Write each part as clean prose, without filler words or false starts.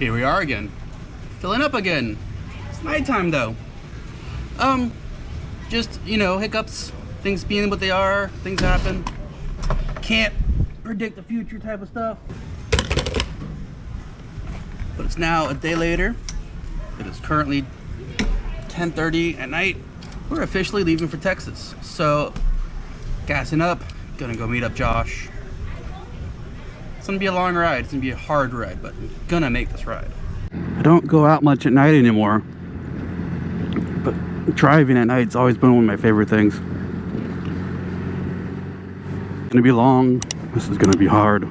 Here we are again. Filling up again. It's nighttime though. Just, you know, hiccups, things being what they are, things happen. Can't predict the future type of stuff. But it's now a day later. It is currently 10:30 at night. We're officially leaving for Texas. So, gassing up, gonna go meet up Josh. It's gonna be a long ride, it's gonna be a hard ride, but I'm gonna make this ride. I don't go out much at night anymore, but driving at night's always been one of my favorite things. It's gonna be long, this is gonna be hard.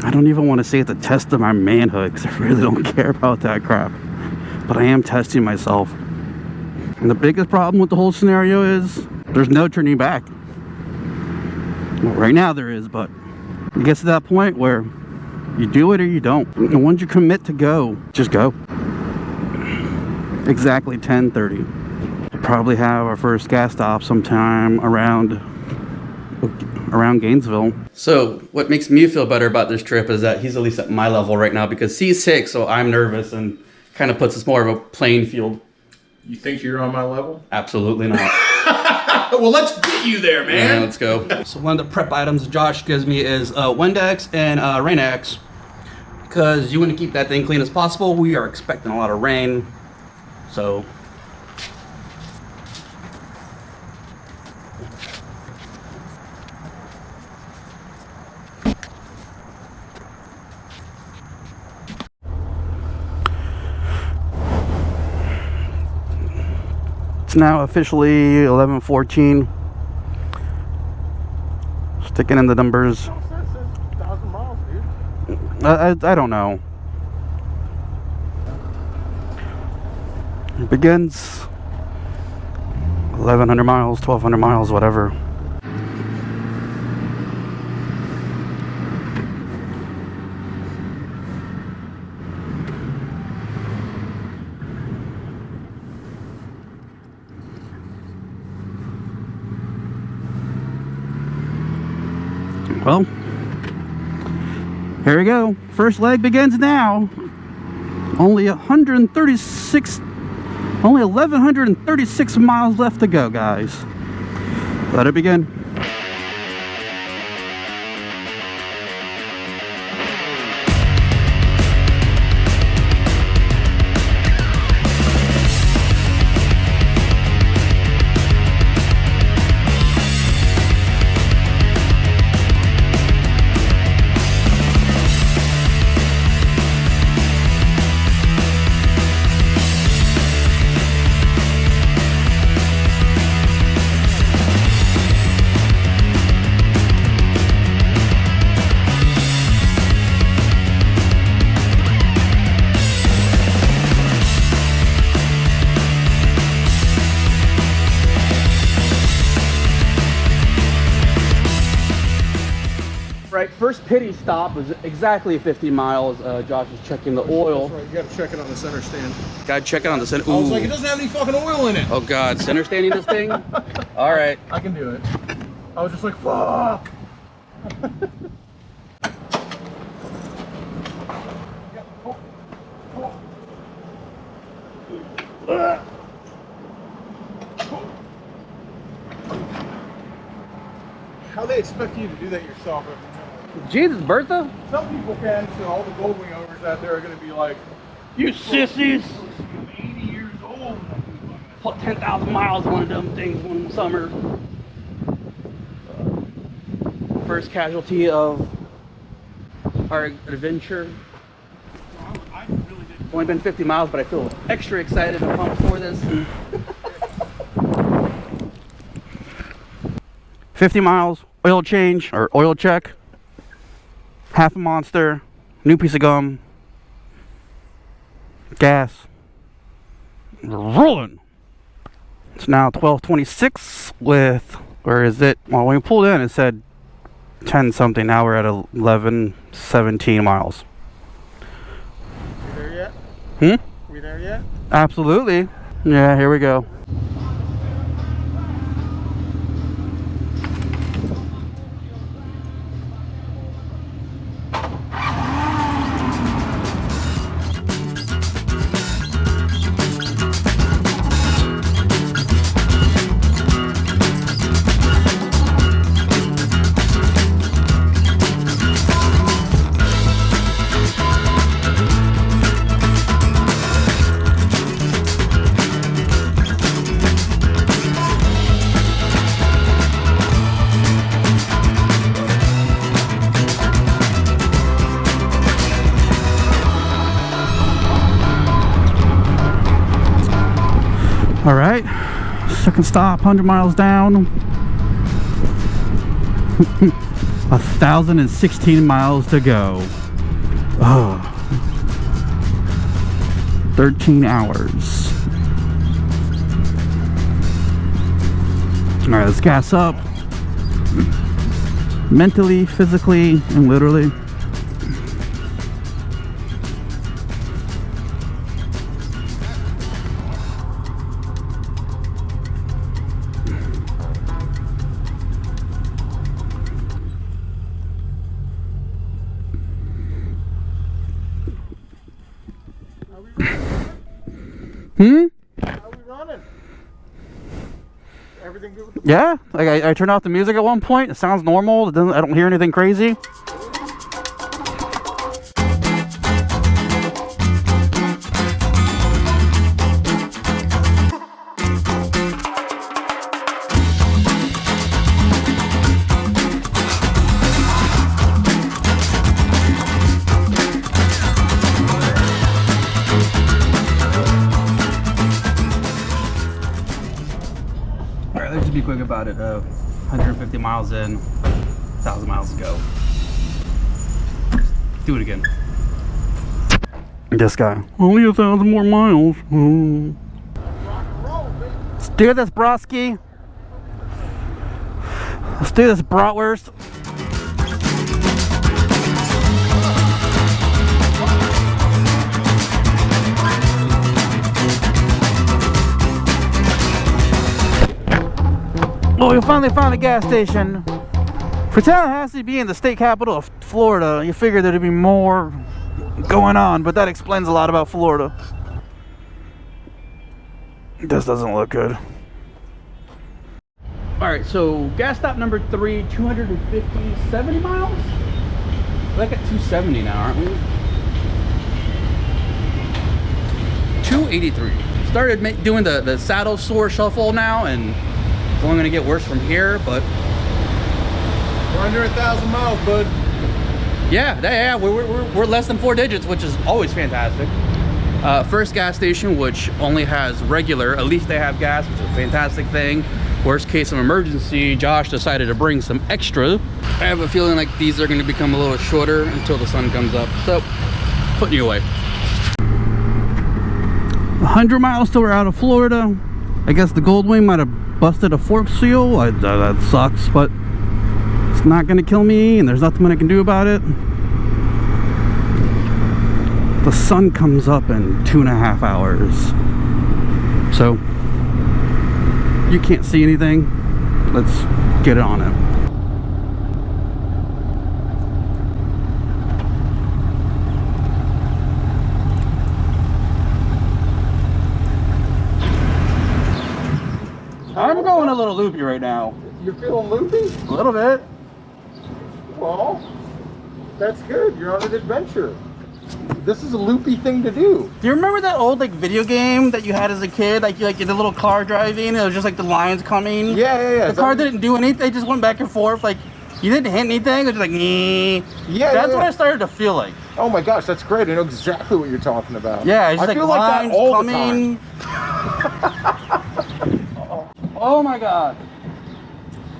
I don't even want to say it's a test of my manhood, because I really don't care about that crap. But I am testing myself. And the biggest problem with the whole scenario is there's no turning back. Well, right now there is, but it gets to that point where you do it or you don't. And once you commit to go, just go. Exactly 10:30. We'll probably have our first gas stop sometime around Gainesville. So what makes me feel better about this trip is that he's at least at my level right now, because he's sick, so I'm nervous, and kind of puts us more of a playing field. You think you're on my level? Absolutely not. Well, let's get you there, man. Yeah, let's go. So one of the prep items Josh gives me is Windex and Rain-X, because you want to keep that thing clean as possible. We are expecting a lot of rain, so. It's now officially 11:14. Sticking in the numbers. 1,000 miles, dude. I don't know. It begins 1,100 miles, 1,200 miles, whatever. Well, here we go. First leg begins now. Only 1,136 miles left to go, guys. Let it begin. Right, first pity stop was exactly 50 miles. Josh is checking the oil. That's right, you gotta check it on the center stand. Gotta check it on the center. I was like, it doesn't have any fucking oil in it. Oh God, center standing this thing? All right. I can do it. I was just like, fuck. How they expect you to do that yourself? Jesus, Bertha? Some people can, so all the gold wing owners out there are going to be like, You sissies! I'm 80 years old. Put 10,000 miles on one of them things one summer. First casualty of our adventure. I really didn't. Only been 50 miles, but I feel extra excited and pumped for this. 50 miles, oil change, or oil check. Half a Monster, new piece of gum, gas, rolling. It's now 12:26 with, where is it? Well, when we pulled in, it said 10 something. Now we're at 11:17 miles. You there yet? Hmm? We there yet? Absolutely. Yeah, here we go. All right, second stop, 100 miles down. 1,016 miles to go. Oh, 13 hours. All right, let's gas up. Mentally, physically, and literally. How we running? Everything good with the Yeah, like I turned off the music at one point. It sounds normal. It doesn't. I don't hear anything crazy. Alright, let's just be quick about it. 150 miles in, 1,000 miles to go. Do it again. This guy. Only 1,000 more miles. Let's do this, broski. Let's do this, bratwurst. Well, we finally found a gas station. For Tallahassee being the state capital of Florida, you figured there'd be more going on, but that explains a lot about Florida. This doesn't look good. Alright, so gas stop number 3, 250, 70 miles? We're like at 270 now, aren't we? 283. Started doing the saddle sore shuffle now, and it's only going to get worse from here, but We're under 1,000 miles, bud. yeah, we're less than 4 digits, which is always fantastic. First gas station, which only has regular, at least they have gas, which is a fantastic thing. Worst case of emergency, Josh decided to bring some extra. I have a feeling like these are going to become a little shorter until the sun comes up, so putting you away. 100 miles till we're out of Florida. I guess the Goldwing might have busted a fork seal. That sucks, but it's not gonna kill me, and there's nothing I can do about it. The sun comes up in 2.5 hours, so you can't see anything. Let's get it on it. I'm going a little loopy right now. You're feeling loopy? A little bit. Well, that's good. You're on an adventure. This is a loopy thing to do. Do you remember that old like video game that you had as a kid? Like you did a little car driving, and it was just like the lines coming. Yeah. The car didn't do anything. They just went back and forth. Like you didn't hit anything. It was just like, nee. Yeah. That's what I started to feel like. Oh my gosh, that's great. I know exactly what you're talking about. Yeah, it's just I like feel like that lines all coming. the time. Oh my god.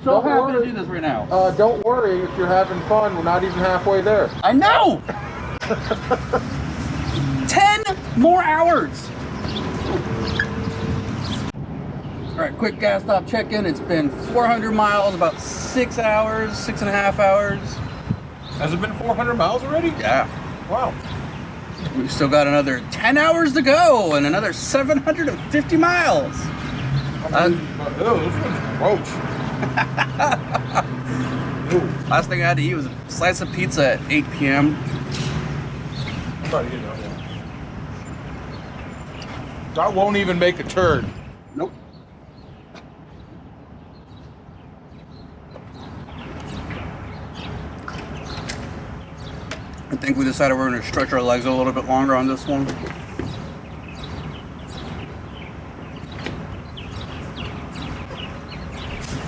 So Don't happy worry. to do this right now. Don't worry if you're having fun. We're not even halfway there. I know. 10 more hours. All right, quick gas stop check-in. It's been 400 miles, about 6 hours, 6.5 hours. Has it been 400 miles already? Yeah. Wow. We've still got another 10 hours to go and another 750 miles. This one's gross. Last thing I had to eat was a slice of pizza at 8 p.m. Try to get it out there. That won't even make a turn. Nope. I think we decided we're going to stretch our legs a little bit longer on this one.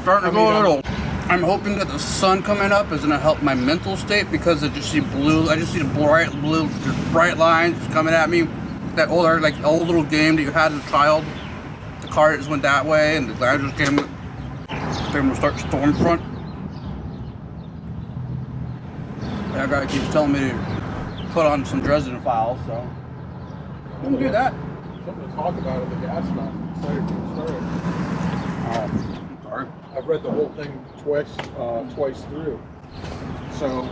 Starting to go a little. I'm hoping that the sun coming up is going to help my mental state, because I just see blue. I just see the bright blue, bright lines coming at me. That old little game that you had as a child, the car just went that way, and the guy just came to start Stormfront. That guy keeps telling me to put on some Dresden Files, so we can do that. Something to talk about at the gas stop. Excited to get started. I'm sorry. I've read the whole thing twice through. So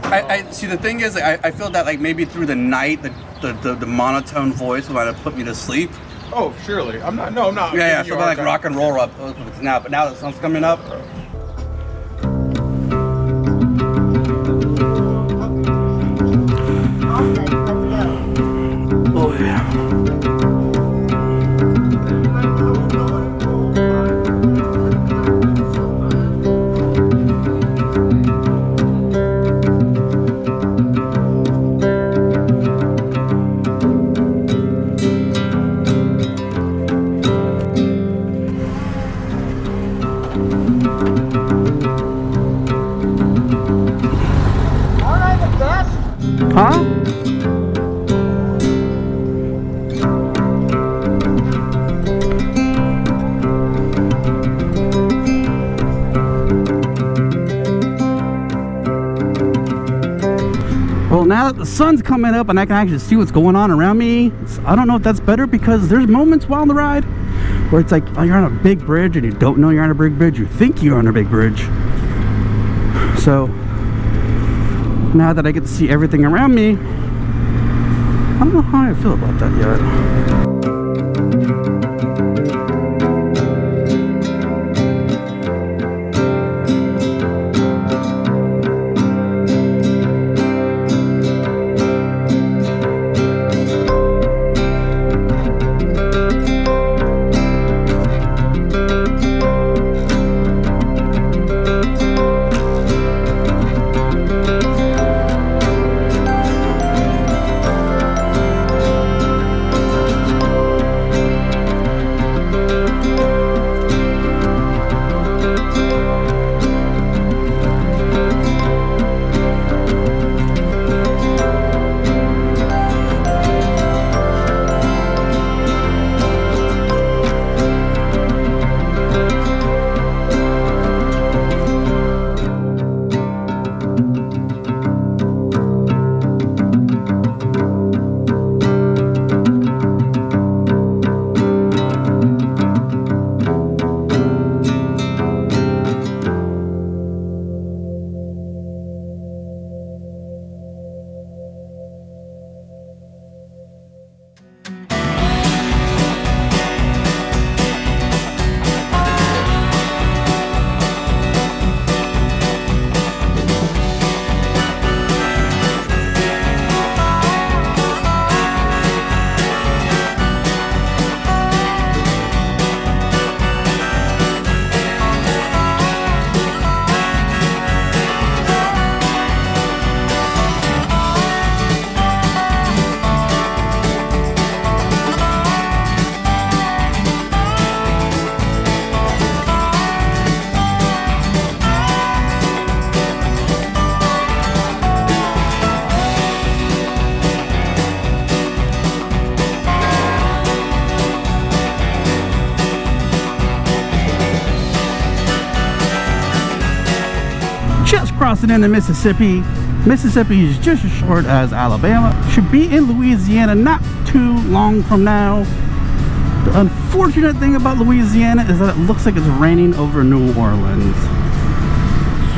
I see. The thing is, I feel that like maybe through the night, the monotone voice might have put me to sleep. oh, surely. I'm not. No, I'm not. Yeah, giving you a something like hard rock time. and roll up now. But now the sun's coming up. Oh yeah. Huh? Well, now that the sun's coming up and I can actually see what's going on around me, I don't know if that's better, because there's moments while on the ride where it's like, oh, you're on a big bridge and you don't know you're on a big bridge. You think you're on a big bridge. So now that I get to see everything around me, I don't know how I feel about that yet. Just crossing into Mississippi. Mississippi is just as short as Alabama. Should be in Louisiana not too long from now. The unfortunate thing about Louisiana is that it looks like it's raining over New Orleans.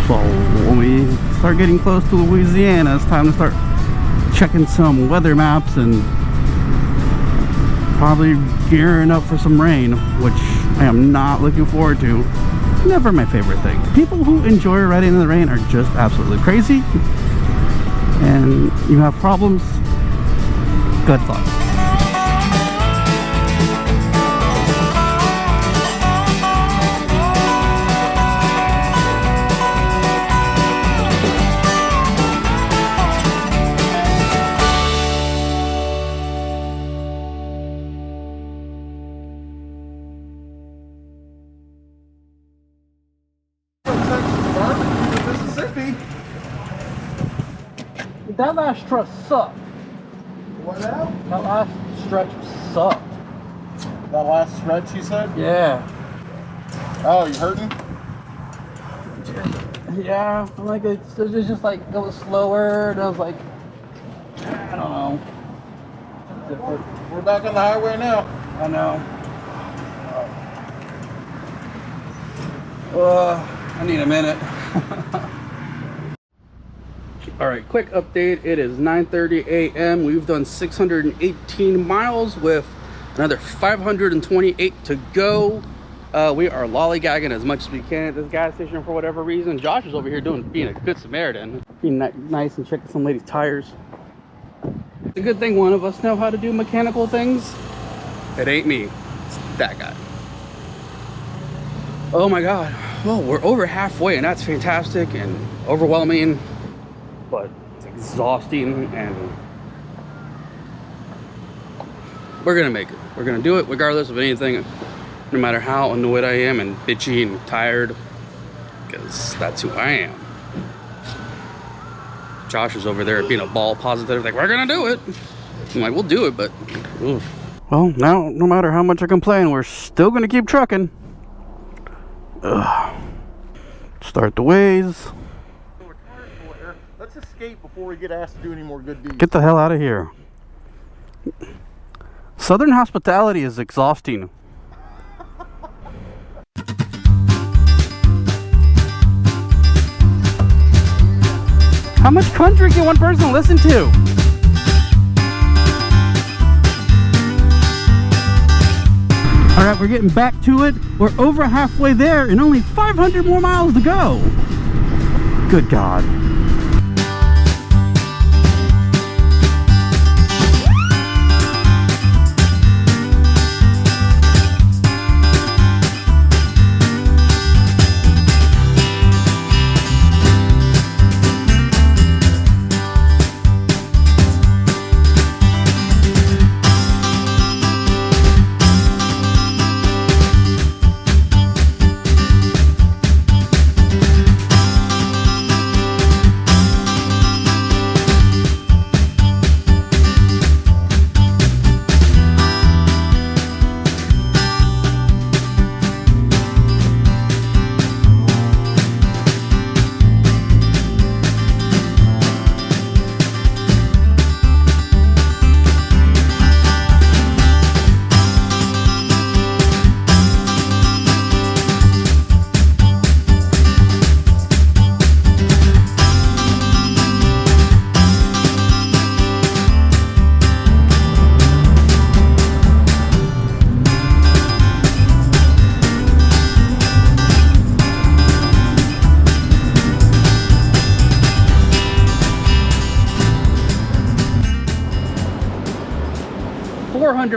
So when we start getting close to Louisiana, it's time to start checking some weather maps and probably gearing up for some rain, which I am not looking forward to. Never my favorite thing. People who enjoy riding in the rain are just absolutely crazy, and you have problems, good luck. Mississippi. That last stretch sucked. What now? That last stretch sucked. That last stretch, you said? Yeah. Oh, you hurting? Yeah, like it's just like it was slower, and I was like, I don't know. We're back on the highway now. I know. I need a minute. All right, quick update. It is 9:30 a.m. We've done 618 miles with another 528 to go. We are lollygagging as much as we can at this gas station for whatever reason. Josh is over here being a good Samaritan, being nice and checking some lady's tires. It's a good thing one of us know how to do mechanical things. It ain't me. It's that guy. Oh my God. Well, we're over halfway, and that's fantastic and overwhelming, but it's exhausting, and we're gonna make it. We're gonna do it regardless of anything, no matter how annoyed I am and bitchy and tired, because that's who I am. Josh is over there being a ball positive, like, we're gonna do it. I'm like, we'll do it, but oof. Well, now, no matter how much I complain, we're still gonna keep trucking. Ugh. Start the ways. Let's escape before we get asked to do any more good deeds. Get the hell out of here. Southern hospitality is exhausting. How much country can one person listen to? All right, we're getting back to it. We're over halfway there and only 500 more miles to go. Good God.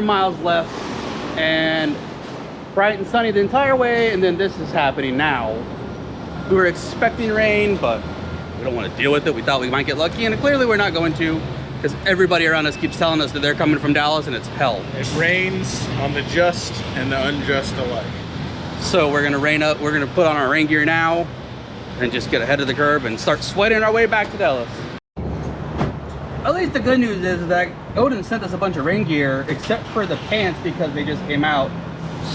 Miles left, and bright and sunny the entire way, and then this is happening now. We were expecting rain, but we don't want to deal with it. We thought we might get lucky, and clearly we're not going to, because everybody around us keeps telling us that they're coming from Dallas, and it's hell. It rains on the just and the unjust alike. So we're gonna rain up. We're gonna put on our rain gear now and just get ahead of the curve and start sweating our way back to Dallas. At least the good news is that Odin sent us a bunch of rain gear, except for the pants, because they just came out.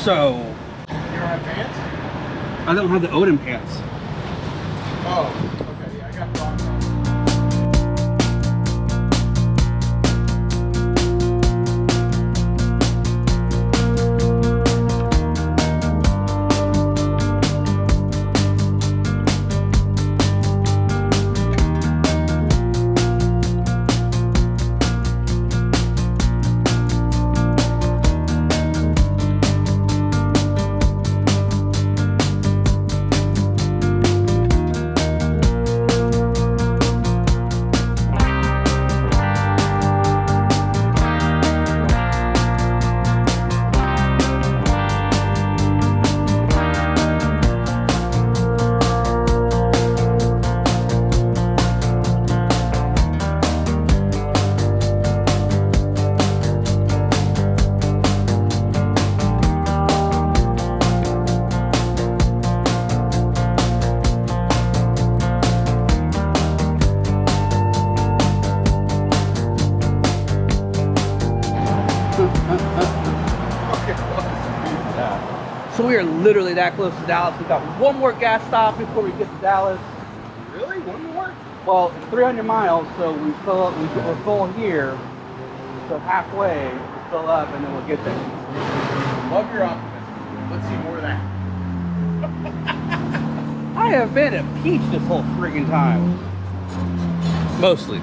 So You don't have pants? I don't have the Odin pants. Oh, okay, yeah, I got the wrong one. So we are literally that close to Dallas. We got one more gas stop before we get to Dallas. Really? One more? Well, it's 300 miles, so we're full here. So halfway, we'll fill up, and then we'll get there. Love your optimism. Let's see more of that. I have been at Peach this whole freaking time. Mostly.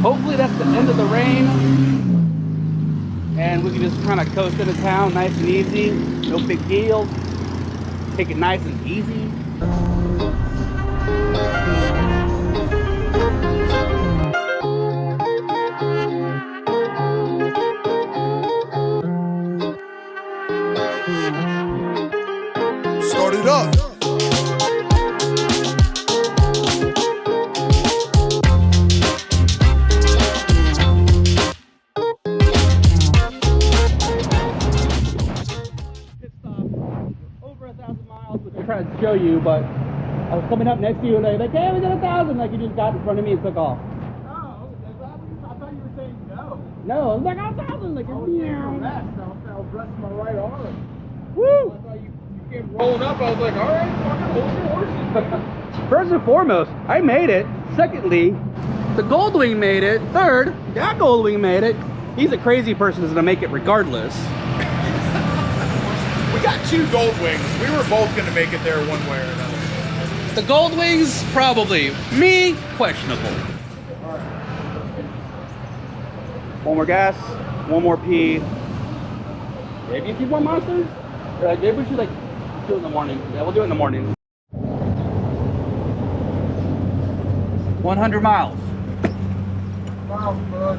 Hopefully that's the end of the rain. And we can just kind of coast into town nice and easy. No big deal. Take it nice and easy. Start it up. Pit stop over 1,000 miles, which I tried to show you, but I was coming up next to you and they're like, hey, we did 1,000, like you just got in front of me and took off. Oh, is that what I thought you were saying no. No, I was like 1,000, like I was resting my right arm. woo! I thought you came rolling up. I was like, all right, fucking hold your horses. First and foremost, I made it. Secondly, the Goldwing made it. Third, that Goldwing made it. He's a crazy person who's gonna make it regardless. We got 2 gold wings. We were both going to make it there one way or another. The Goldwings, probably. Me, questionable. One more gas, one more pee. Maybe a few more monsters? Maybe we should like do it in the morning. Yeah, we'll do it in the morning. 100 miles. Wow, bud.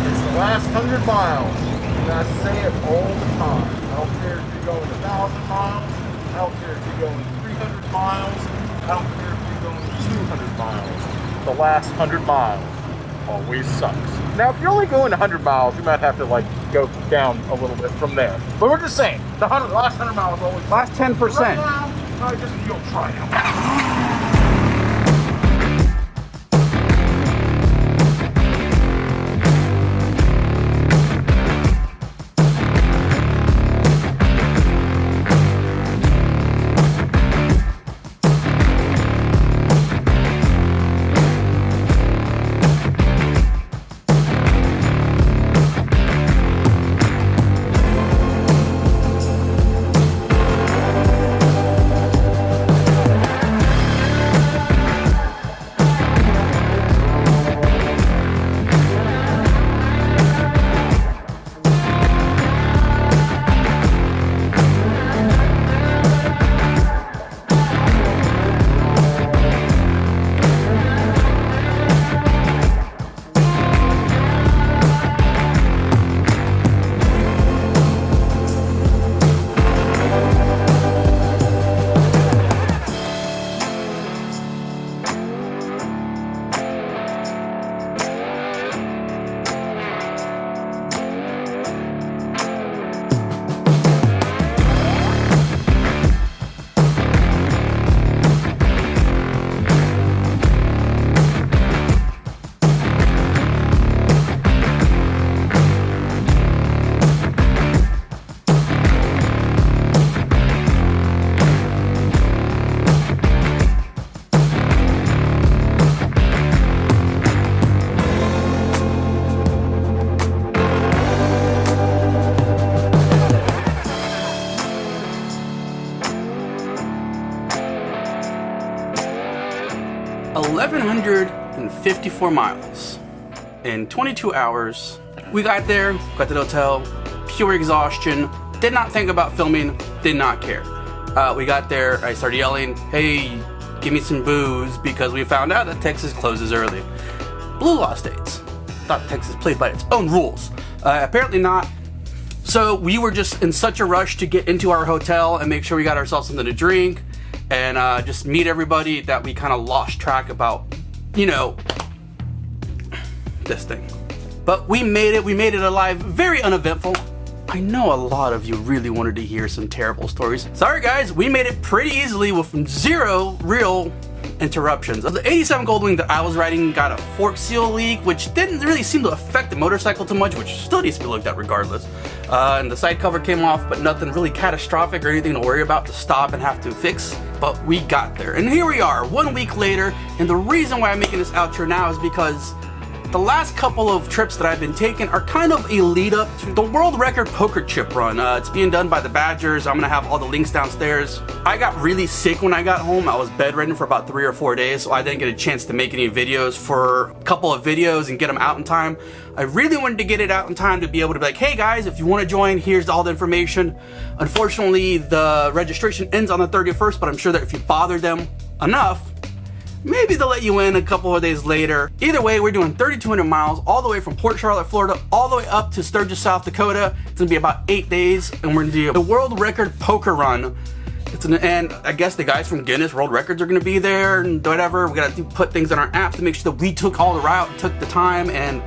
It's the last 100 miles. And I say it all the time. I don't care if you're going 1,000 miles. I don't care if you're going 300 miles. I don't care if you're going 200 miles. The last 100 miles always sucks. Now, if you're only going 100 miles, you might have to like go down a little bit from there. But we're just saying, the last 100 miles always. Last 10%. Right now, I just you'll try it. $1,154 miles in 22 hours. We got there, got to the hotel, pure exhaustion, did not think about filming, did not care. We got there, I started yelling, hey, give me some booze, because we found out that Texas closes early. Blue law states. Thought Texas played by its own rules. Apparently not. So we were just in such a rush to get into our hotel and make sure we got ourselves something to drink and just meet everybody that we kind of lost track about, you know, this thing. But we made it alive, very uneventful. I know a lot of you really wanted to hear some terrible stories. Sorry guys, we made it pretty easily with 0 real interruptions. The 87 Goldwing that I was riding got a fork seal leak, which didn't really seem to affect the motorcycle too much, which still needs to be looked at regardless. And the side cover came off, but nothing really catastrophic or anything to worry about to stop and have to fix. But we got there. And here we are, 1 week later, and the reason why I'm making this outro now is because the last couple of trips that I've been taking are kind of a lead up to the world record poker chip run. It's being done by the Badgers. I'm gonna have all the links downstairs. I got really sick when I got home. I was bedridden for about 3 or 4 days, so I didn't get a chance to make any videos for a couple of videos and get them out in time. I really wanted to get it out in time to be able to be like, hey guys, if you want to join, here's all the information. Unfortunately, the registration ends on the 31st, but I'm sure that if you bother them enough, maybe they'll let you in a couple of days later. Either way, we're doing 3,200 miles all the way from Port Charlotte, Florida, all the way up to Sturgis, South Dakota. It's gonna be about 8 days, and we're gonna do the world record poker run. And I guess the guys from Guinness World Records are gonna be there and whatever. We gotta put things on our app to make sure that we took all the route, took the time and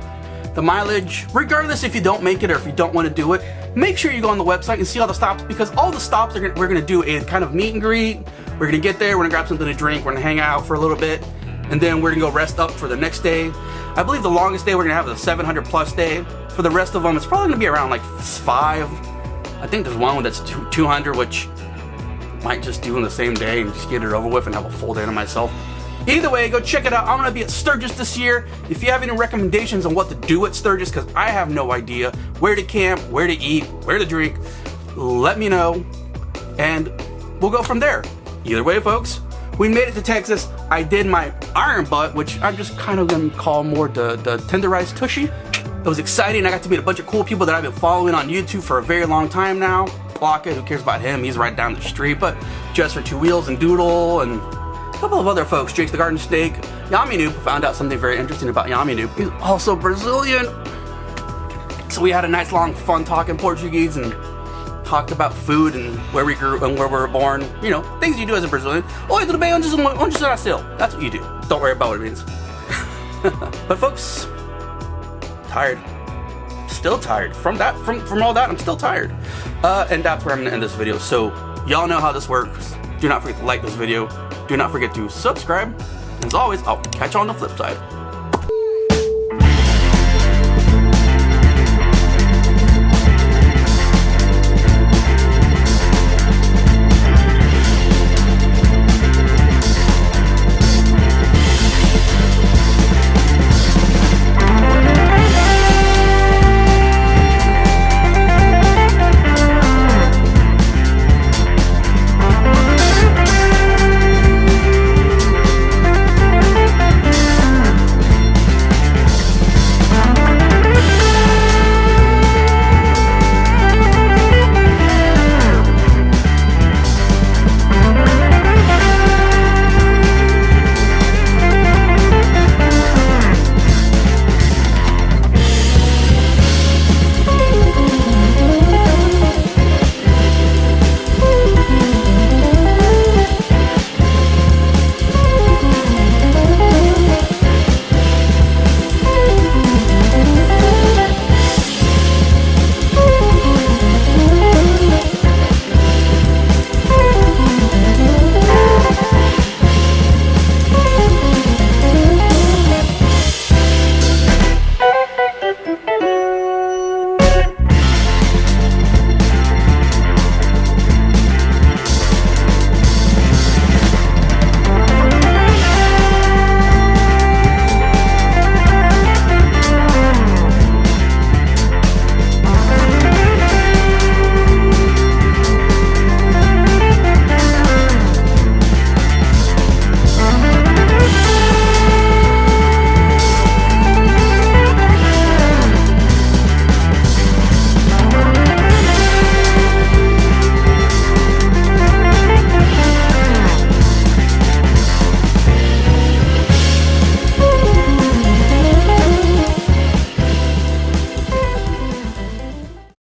the mileage. Regardless if you don't make it or if you don't want to do it, make sure you go on the website and see all the stops, because all the stops we're gonna do a kind of meet and greet. We're gonna get there, we're gonna grab something to drink, we're gonna hang out for a little bit, and then we're gonna go rest up for the next day. I believe the longest day we're gonna have is a 700 plus day. For the rest of them, it's probably gonna be around like 5. I think there's one that's 200, which might just do in the same day and just get it over with and have a full day to myself. Either way, go check it out. I'm gonna be at Sturgis this year. If you have any recommendations on what to do at Sturgis, because I have no idea where to camp, where to eat, where to drink, let me know, and we'll go from there. Either way, folks, we made it to Texas. I did my iron butt, which I'm just kind of gonna call more the tenderized tushy. It was exciting. I got to meet a bunch of cool people that I've been following on YouTube for a very long time now. Blockhead, who cares about him? He's right down the street. But Just for Two Wheels and Doodle and a couple of other folks, Jake's the Garden Snake, Yami Noob. Found out something very interesting about Yami Noob. He's also Brazilian. So we had a nice long fun talk in Portuguese and talked about food and where we grew and where we were born. You know, things you do as a Brazilian. Oi, tudo bem? Onde você nasceu? That's what you do. Don't worry about what it means. But folks, tired. Still tired. From all that, I'm still tired. And that's where I'm gonna end this video. So y'all know how this works. Do not forget to like this video. Do not forget to subscribe. As always, I'll catch you on the flip side.